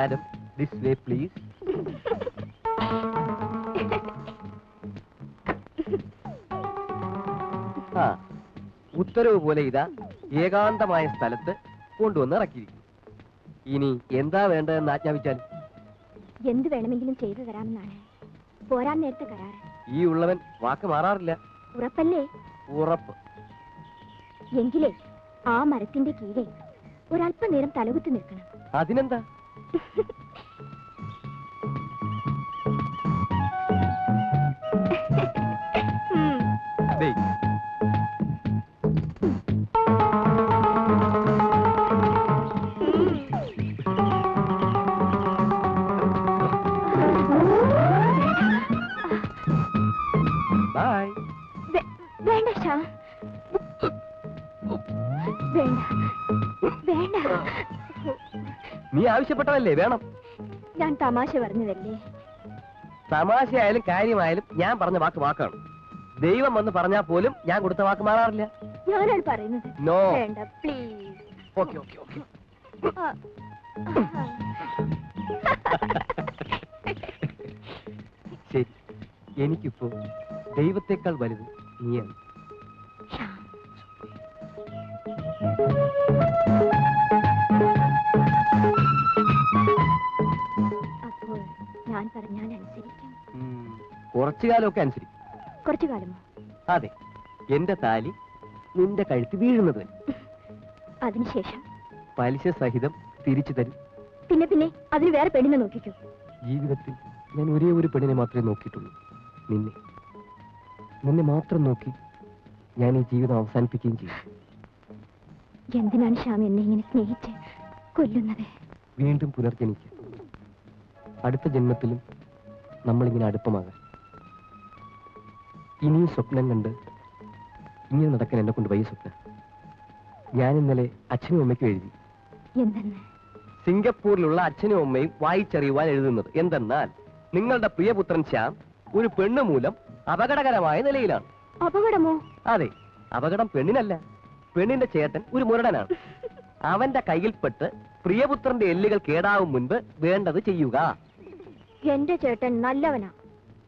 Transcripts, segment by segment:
Madam, this way please. ആ, ഉത്തരവ് പോലെ ഇതാ ഏകാന്തമായ സ്ഥലത്ത് കൊണ്ടുവന്ന് ഇറക്കിയിരിക്കും. ഇനി എന്താ വേണ്ടതെന്ന് ആജ്ഞാപിച്ചാൽ? എന്ത് വേണമെങ്കിലും ചെയ്തു തരാമെന്നാണ് പോരാൻ നേരത്തെ കരാറ്. ഈ ഉള്ളവൻ വാക്ക് മാറാറില്ല. ഉറപ്പല്ലേ? ഉറപ്പ്. എങ്കിലേ ആ മരത്തിന്റെ കീഴെ ഒരല്പനേരം തലകുത്തി നിൽക്കണം. അതിനെന്താ? വേണ്ട ശ്യാം, വേണ്ട വേണ്ട. നീ ആവശ്യപ്പെട്ടതല്ലേ വേണം. ഞാൻ തമാശ പറഞ്ഞതല്ലേ. തമാശയായാലും കാര്യമായാലും ഞാൻ പറഞ്ഞ വാക്ക് വാക്കാണ്. ദൈവം വന്ന് പറഞ്ഞാൽ പോലും ഞാൻ കൊടുത്ത വാക്ക് മാറാറില്ല. ഞാനാണ് പറയുന്നത്. നോ, വേണ്ട പ്ലീസ്. Okay okay okay. ശരി, എനിക്കിപ്പോ ദൈവത്തെക്കാൾ വലുത് നീയാണ്. അപ്പോൾ ഞാൻ പറഞ്ഞാൽ അനുസരിക്കും? കുറച്ചു കാലമൊക്കെ അനുസരിക്കും. കുറച്ചു കാലമോ? അതെ, എന്റെ താലി നിന്റെ കഴുത്ത് വീഴുന്നത് വരെ. അതിനുശേഷം പലിശ സഹിതം തിരിച്ചു തരും. പിന്നെ പിന്നെ അതിന് വേറെ പെണ്ണിനെ നോക്കിക്കോ. ജീവിതത്തിൽ ഞാൻ ഒരേ ഒരു പെണ്ണിനെ മാത്രമേ നോക്കിയിട്ടുള്ളൂ, നിന്നെ. നിന്നെ മാത്രം നോക്കി ഞാൻ ഈ ജീവിതം അവസാനിപ്പിക്കുകയും ചെയ്യും. എന്തിനാണ് ശ്യാം എന്നെ ഇങ്ങനെ സ്നേഹിച്ച് കൊല്ലുന്നത്? വീണ്ടും പുനർജനിക്കുക. അടുത്ത ജന്മത്തിലും നമ്മളിങ്ങനെ അടുപ്പമാകാം. ഇനിയും സ്വപ്നം കണ്ട് ഇങ്ങനെ നടക്കാൻ എന്നെ കൊണ്ട് വയ്യ സ്വപ്നം. ഞാൻ ഇന്നലെ അച്ഛനും അമ്മയ്ക്കും എഴുതി. എന്തെന്ന്? സിംഗപ്പൂരിലുള്ള അച്ഛനും അമ്മയും വായിച്ചറിയുവാൻ എഴുതുന്നത് എന്തെന്നാൽ, നിങ്ങളുടെ പ്രിയപുത്രൻ ശ്യാം ഒരു പെണ്ണ് മൂലം അപകടകരമായ നിലയിലാണ്. അപകടമോ? അതെ, അപകടം പെണ്ണിനല്ല, പെണ്ണിന്റെ ചേട്ടൻ ഒരു മുരടനാണ്. അവന്റെ കയ്യിൽപ്പെട്ട് പ്രിയപുത്രന്റെ എല്ലുകൾ കേടാവും മുൻപ് വേണ്ടത് ചെയ്യുക. എന്റെ ചേട്ടൻ നല്ലവനാ.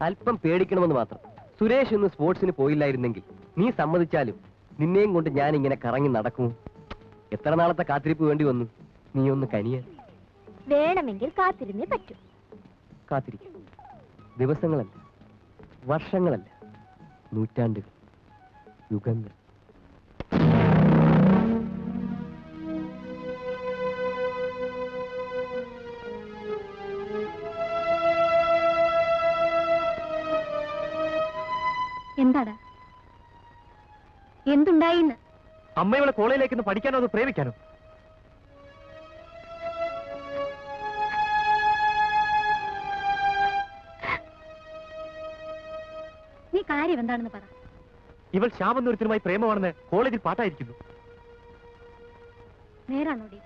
അല്പം പേടിക്കണമെന്ന് മാത്രം. സുരേഷ് ഇന്ന് സ്പോർട്സിന് പോയില്ലായിരുന്നെങ്കിൽ നീ സമ്മതിച്ചാലും നിന്നെയും കൊണ്ട് ഞാൻ ഇങ്ങനെ കറങ്ങി നടക്കുമോ? എത്ര നാളത്തെ കാത്തിരിപ്പ് വേണ്ടി വന്നു? നീ ഒന്ന് കനിയ. വേണമെങ്കിൽ കാത്തിരുന്നേ പറ്റൂ. കാത്തിരിക്കും. ദിവസങ്ങളല്ല, വർഷങ്ങളല്ല, നൂറ്റാണ്ടുകൾ, യുഗങ്ങൾ. എന്താടാ? എന്തുണ്ടായിന്ന്? അമ്മയുടെ കോളേജിലേക്ക് പഠിക്കാനോ അത് പ്രേമിക്കാനോ? നീ കാര്യം എന്താണെന്ന് പറ. ഇവൾ ശ്യാമെന്നൊരുത്തരുമായി പ്രേമമാണെന്ന് കോളേജിൽ പാട്ടായിരിക്കുന്നു. നേരാണോടി?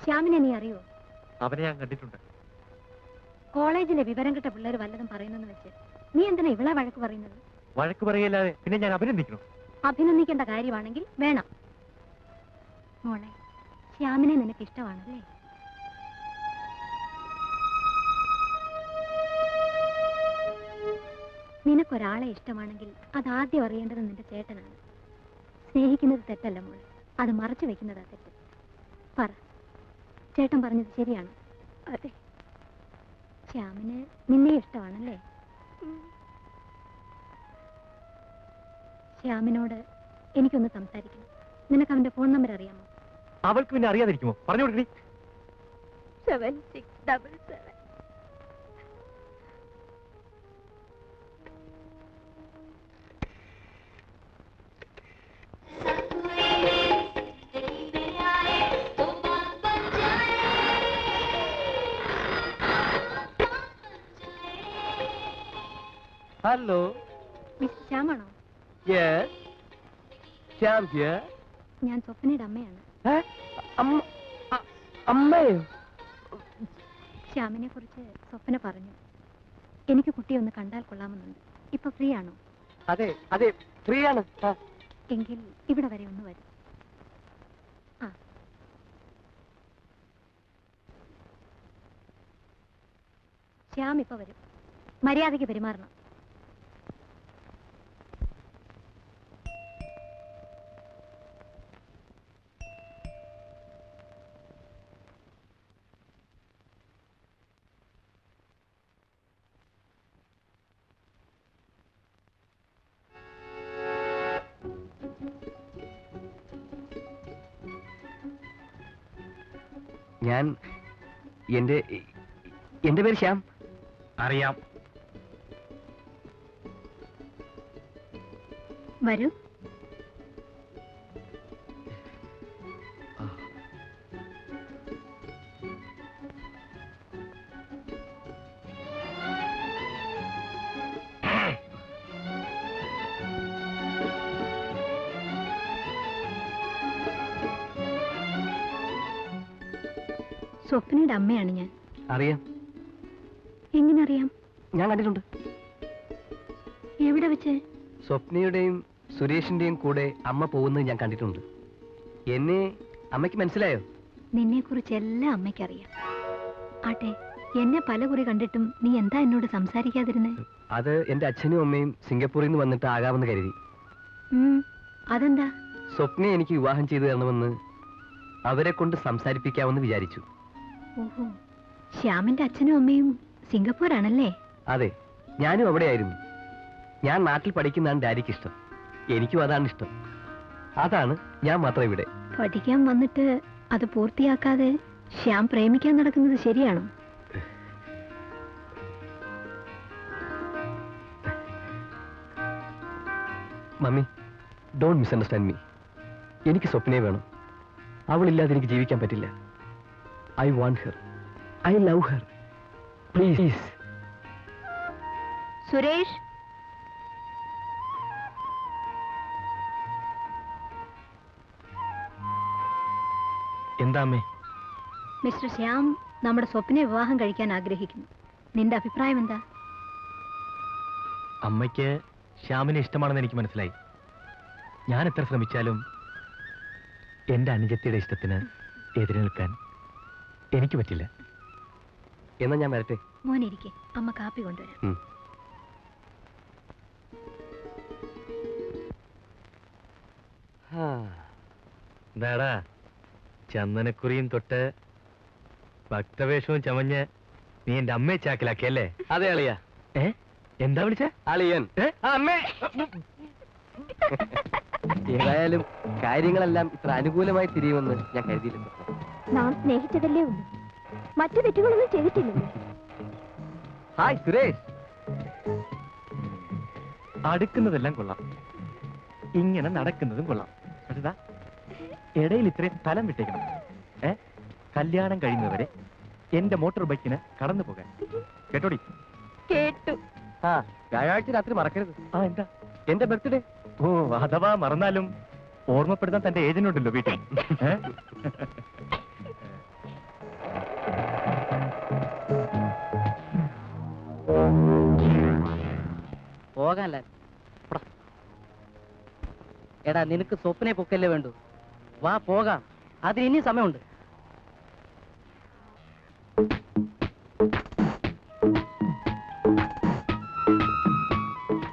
ശ്യാമിനെ നീ അറിയോ? അവനെ ഞാൻ കണ്ടിട്ടുണ്ട്. കോളേജിലെ വിവരം കെട്ട പിള്ളേർ വല്ലതും പറയുന്നെന്ന് വെച്ച് നീ എന്തിനാ ഇവളെ വഴക്ക് പറയുന്നത്? വഴക്ക് പറയല്ലാതെ പിന്നെ ഞാൻ അഭിനന്ദിക്കണം? അഭിനന്ദിക്കേണ്ട കാര്യമാണെങ്കിൽ വേണം. മോളെ, ശ്യാമിനെ നിനക്ക് ഇഷ്ടമാണല്ലേ? നിനക്കൊരാളെ ഇഷ്ടമാണെങ്കിൽ അതാദ്യം അറിയേണ്ടത് നിന്റെ ചേട്ടനാണ്. സ്നേഹിക്കുന്നത് തെറ്റല്ല മോളെ, അത് മറച്ചു വെക്കുന്നതാ തെറ്റ്. പറ, ചേട്ടൻ പറഞ്ഞത് ശരിയാണ്? അതെ. ശ്യാമിന് നിന്നെ ഇഷ്ടമാണല്ലേ? ശ്യാമിനോട് എനിക്കൊന്ന് സംസാരിക്കണം. നിനക്ക് അവന്റെ ഫോൺ നമ്പർ അറിയാമോ? അവൾക്ക് പിന്നെ അറിയാതിരിക്കുമോ? പറഞ്ഞു കൊടുക്കണി. 7677. ഹലോ, മിസ്റ്റർ ശ്യാമാണോ? Yes, Shyam here. ഞാൻ സ്വപ്നയുടെ അമ്മയാണ്. അമ്മയോ? ശ്യാമിനെ കുറിച്ച് സ്വപ്ന പറഞ്ഞു. എനിക്ക് കുട്ടിയെ ഒന്ന് കണ്ടാൽ കൊള്ളാമെന്നുണ്ട്. ഇപ്പൊ ഫ്രീ ആണോ? അതെ അതെ, ഫ്രീ ആണ്. എങ്കിൽ ഇവിടെ വരെ ഒന്ന് വരും. ആ, ശ്യാം ഇപ്പൊ വരും. മര്യാദയ്ക്ക് പെരുമാറണം. ഞാൻ എന്റെ പേര് ശ്യാം. അറിയാം. വരൂ. സ്വപ്നയുടെ അമ്മയാണ് ഞാൻ. അറിയാം. എങ്ങനെ അറിയാം? ഞാൻ കണ്ടിട്ടുണ്ട്. എവിടെ വെച്ച്? സ്വപ്നയുടെയും സുരേഷിന്റെയും കൂടെ അമ്മ പോകുന്നത് ഞാൻ കണ്ടിട്ടുണ്ട്. എന്നെ അമ്മയ്ക്ക് മനസ്സിലായോ? നിന്നെ കുറിച്ച് എല്ലാം അമ്മയ്ക്കറിയാം. ആട്ടെ, എന്നെ പല കുറി കണ്ടിട്ടും നീ എന്താ എന്നോട് സംസാരിക്കാതിരുന്നേ? അത് എന്റെ അച്ഛനും അമ്മയും സിംഗപ്പൂരിൽ നിന്ന് വന്നിട്ട് ആകാമെന്ന് കരുതി. അതെന്താ? സ്വപ്നയെ എനിക്ക് വിവാഹം ചെയ്തു തരണമെന്ന് അവരെ കൊണ്ട് സംസാരിപ്പിക്കാമെന്ന് വിചാരിച്ചു. ഓഹോ, ശ്യാമിന്റെ അച്ഛനും അമ്മയും സിംഗപ്പൂരാണല്ലേ? അതെ, ഞാനും അവിടെയായിരുന്നു. ഞാൻ നാട്ടിൽ പഠിക്കുന്നതാണ് ഡാഡിക്ക് ഇഷ്ടം. എനിക്കും അതാണ് ഇഷ്ടം. അതാണ് ഞാൻ മാത്രം ഇവിടെ. പഠിക്കാൻ വന്നിട്ട് അത് പൂർത്തിയാക്കാതെ ശ്യാം പ്രേമിക്കാൻ നടക്കുന്നത് ശരിയാണോ? Mummy, don't misunderstand me. എനിക്ക് സ്വപ്നയെ വേണം. അവളില്ലാതെ എനിക്ക് ജീവിക്കാൻ പറ്റില്ല. I want her. I love her. Please. Suresh, എന്താ അമ്മേ? മിസ്റ്റർ ശ്യാം നമ്മുടെ സ്വപ്നയെ വിവാഹം കഴിക്കാൻ ആഗ്രഹിക്കുന്നു. നിന്റെ അഭിപ്രായം എന്താ? അമ്മയ്ക്ക് ശ്യാമിനെ ഇഷ്ടമാണെന്ന് എനിക്ക് മനസ്സിലായി. ഞാൻ എത്ര ശ്രമിച്ചാലും എന്റെ അനുജത്തിയുടെ ഇഷ്ടത്തിന് എതിരെ നിൽക്കാൻ എനിക്ക് പറ്റില്ല. എന്നാ ഞാൻ വരട്ടെ. മോനിരിക്കെ, അമ്മ കാപ്പി കൊണ്ടുവരാം. എന്താടാ, ചന്ദനക്കുറിയും തൊട്ട് ഭക്തവേഷവും ചമഞ്ഞ് നീ എന്റെ അമ്മയെ ചാക്കിലാക്കിയല്ലേ? അതെ അളിയ. എന്താ വിളിച്ച? അളിയൻ. അമ്മേ. ഏതായാലും കാര്യങ്ങളെല്ലാം ഇത്ര അനുകൂലമായി തിരിയുമെന്ന് ഞാൻ കരുതിയില്ല. നാം സ്നേഹിച്ചതല്ലേ ഉള്ളൂ, മറ്റു തെറ്റുകളൊന്നും ചെയ്തിട്ടില്ലല്ലോ. ഹായ് സുരേഷ്. അടുക്കുന്നതെല്ലാം കൊള്ളാം, ഇങ്ങനെ നടക്കുന്നതും കൊള്ളാം. പക്ഷെ ഇടയിൽ ഇത്രയും സ്ഥലം വിട്ടേക്കണം. കല്യാണം കഴിയുന്നവരെ എന്റെ മോട്ടോർ ബൈക്കിന് കടന്നു പോകാൻ. കേട്ടോടി? കേട്ടു. ആ, വ്യാഴാഴ്ച രാത്രി മറക്കരുത്. എന്താ? എന്റെ ബർത്ത്ഡേ. ഓ, അഥവാ മറന്നാലും ഓർമ്മപ്പെടുത്താൻ തന്റെ ഏജന്റുണ്ടല്ലോ വീട്ടിൽ. പോകാനല്ല. എടാ, നിനക്ക് സ്വപ്നെ പൊക്കല്ലേ വേണ്ടു? വാ പോകാം, അതിന് ഇനി സമയമുണ്ട്.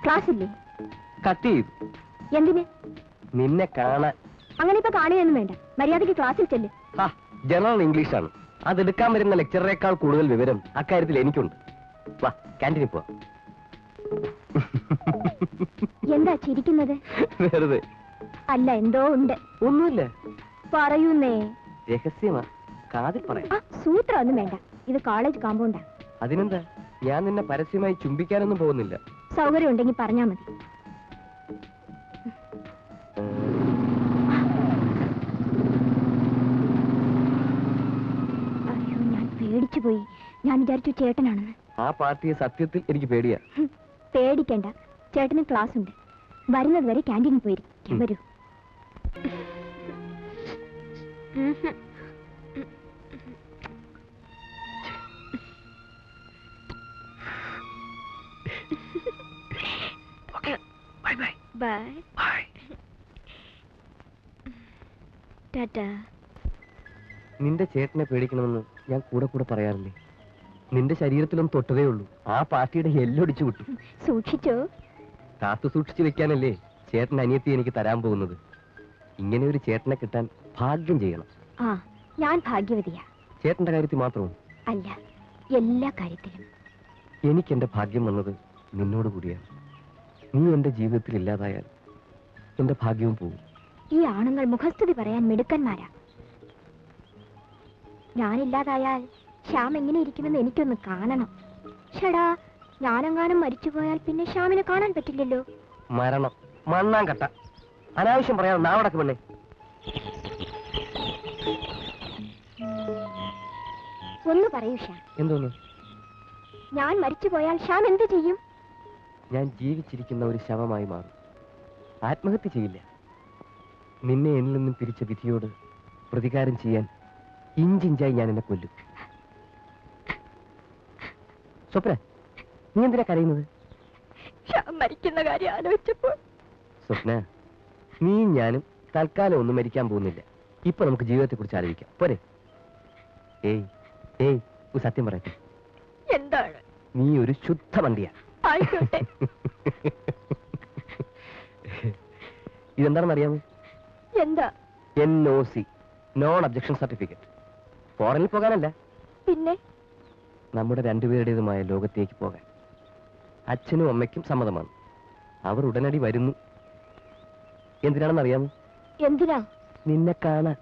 ക്ലാസ് ഇല്ലേ? കട്ട് ചെയ്തു. എന്തിന്? നിന്നെ കാണാൻ. അങ്ങനെ ഇപ്പൊ കാണുകയൊന്നും വേണ്ട, മര്യാദയ്ക്ക് ക്ലാസ്സിൽ ചെല്ല്. ജനറൽ ഇംഗ്ലീഷാണ്. അതെടുക്കാൻ വരുന്ന ലെക്ചറേക്കാൾ കൂടുതൽ വിവരം അക്കാര്യത്തിൽ എനിക്കുണ്ട്. വാ, ക്യാൻറ്റീനിൽ പോവാം. എന്താ ചിരിക്കുന്നത്? വെറുതെ. അല്ല, എന്തോ ഉണ്ട്. ഒന്നുമില്ല. പറയുന്നേ. രഹസ്യമാ, കാതിൽ പറയാം. സൂത്രം ഒന്നും വേണ്ട, ഇത് കോളേജ് കോമ്പൗണ്ടാ. അതിനെന്താ, ഞാൻ നിന്നെ പരസ്യമായി ചുംബിക്കാനൊന്നും പോകുന്നില്ല. സൗകര്യം ഉണ്ടെങ്കിൽ പറഞ്ഞാ മതി. അയ്യോ, ഞാൻ പേടിച്ചു പോയി. ഞാൻ വിചാരിച്ചു ചേട്ടനാണെന്ന്. ആ പാർട്ടിയെ സത്യത്തിൽ എനിക്ക് പേടിയാ. പേടിക്കണ്ട, ചേട്ടന് ക്ലാസ് ഉണ്ട്. വരുന്നത് വരെ ക്യാൻറ്റീനിൽ പോയിരിക്കും. വരൂ. ബൈ. ടാറ്റാ. നിന്റെ ചേട്ടനെ പേടിക്കണമെന്ന് ഞാൻ കൂടെ കൂടെ പറയാറില്ലേ? നിന്റെ ശരീരത്തിലൊന്നും തൊട്ടതേ ഉള്ളൂ, ആ പാർട്ടിയുടെ എല്ലൊടിച്ചു വിട്ടു. സൂക്ഷിച്ചോ. കാത്തു സൂക്ഷിച്ചു വെക്കാനല്ലേ ചേട്ടൻ അനിയത്തി എനിക്ക് തരാൻ പോകുന്നത്. ഇങ്ങനെ ഒരു ചേട്ടനെ കിട്ടാൻ ഭാഗ്യം ചെയ്യണം. ആ, ഞാൻ ഭാഗ്യവതിയാ. ചേട്ടന്റെ കാര്യത്തിൽ മാത്രവും അല്ല, എല്ലാ കാര്യത്തിലും. എനിക്ക് എന്റെ ഭാഗ്യം വന്നത് നിന്നോട് കൂടിയാണ്. നീ എന്റെ ജീവിതത്തിൽ ഇല്ലാതായാൽ എന്റെ ഭാഗ്യവും പോകും. ഈ ആണുങ്ങൾ മുഖസ്തുതി പറയാൻ മിടുക്കന്മാരാ. ഞാനില്ലാതായാൽ ശ്യാം എങ്ങനെ ഇരിക്കുമെന്ന് എനിക്കൊന്ന് കാണണം. ഷടാ, ഞാനെങ്ങാനും മരിച്ചുപോയാൽ പിന്നെ ശ്യാമിനെ കാണാൻ പറ്റില്ലല്ലോ. മരണം മണ്ണാൻ കട്ട, അനാവശ്യം പറയാൻ നാവടക്ക് പെണ്ണേ. ഒന്ന് പറയൂ ശ്യാം, എന്തോന്ന്? ഞാൻ മരിച്ചുപോയാൽ ശ്യാം എന്ത് ചെയ്യും? ഞാൻ ജീവിച്ചിരിക്കുന്ന ഒരു ശവമായി മാറും. ആത്മഹത്യ ചെയ്യില്ല. നിന്നെ എന്നിൽ നിന്നും പിരിച്ച വിധിയോട് പ്രതികാരം ചെയ്യാൻ ഇഞ്ചിഞ്ചായി ഞാൻ എന്നെ കൊല്ലും. സ്വപ്ന, നീ എന്തിനാ കരയുന്നത്? ശ്യാം മരിക്കുന്ന കാര്യം ആലോചിച്ചപ്പോൾ. സ്വപ്ന, നീ ഞാനും തൽക്കാലം ഒന്നും മരിക്കാൻ പോകുന്നില്ല. ഇപ്പൊ നമുക്ക് ജീവിതത്തെ കുറിച്ച് ആലോചിക്കാം, പോരെ? ഏയ് ഏയ്, ഒരു സത്യം പറയട്ടെ, എന്താണ്? നീ ഒരു ശുദ്ധ വണ്ടിയാ. ആയിക്കോട്ടെ. ഇതെന്താണെന്ന് അറിയാമോ? എന്താ? NOC, non objection certificate. ഫോറിനിൽ പോകാനല്ല, പിന്നെ നമ്മുടെ രണ്ടുപേരുടേതുമായ ലോകത്തേക്ക് പോകാൻ. അച്ഛനും അമ്മയ്ക്കും സമ്മതമാണ്. അവർ ഉടനടി വരുന്നു. എന്തിനാണെന്ന് അറിയാമോ? എന്തിനാ? നിന്നെ കാണാൻ.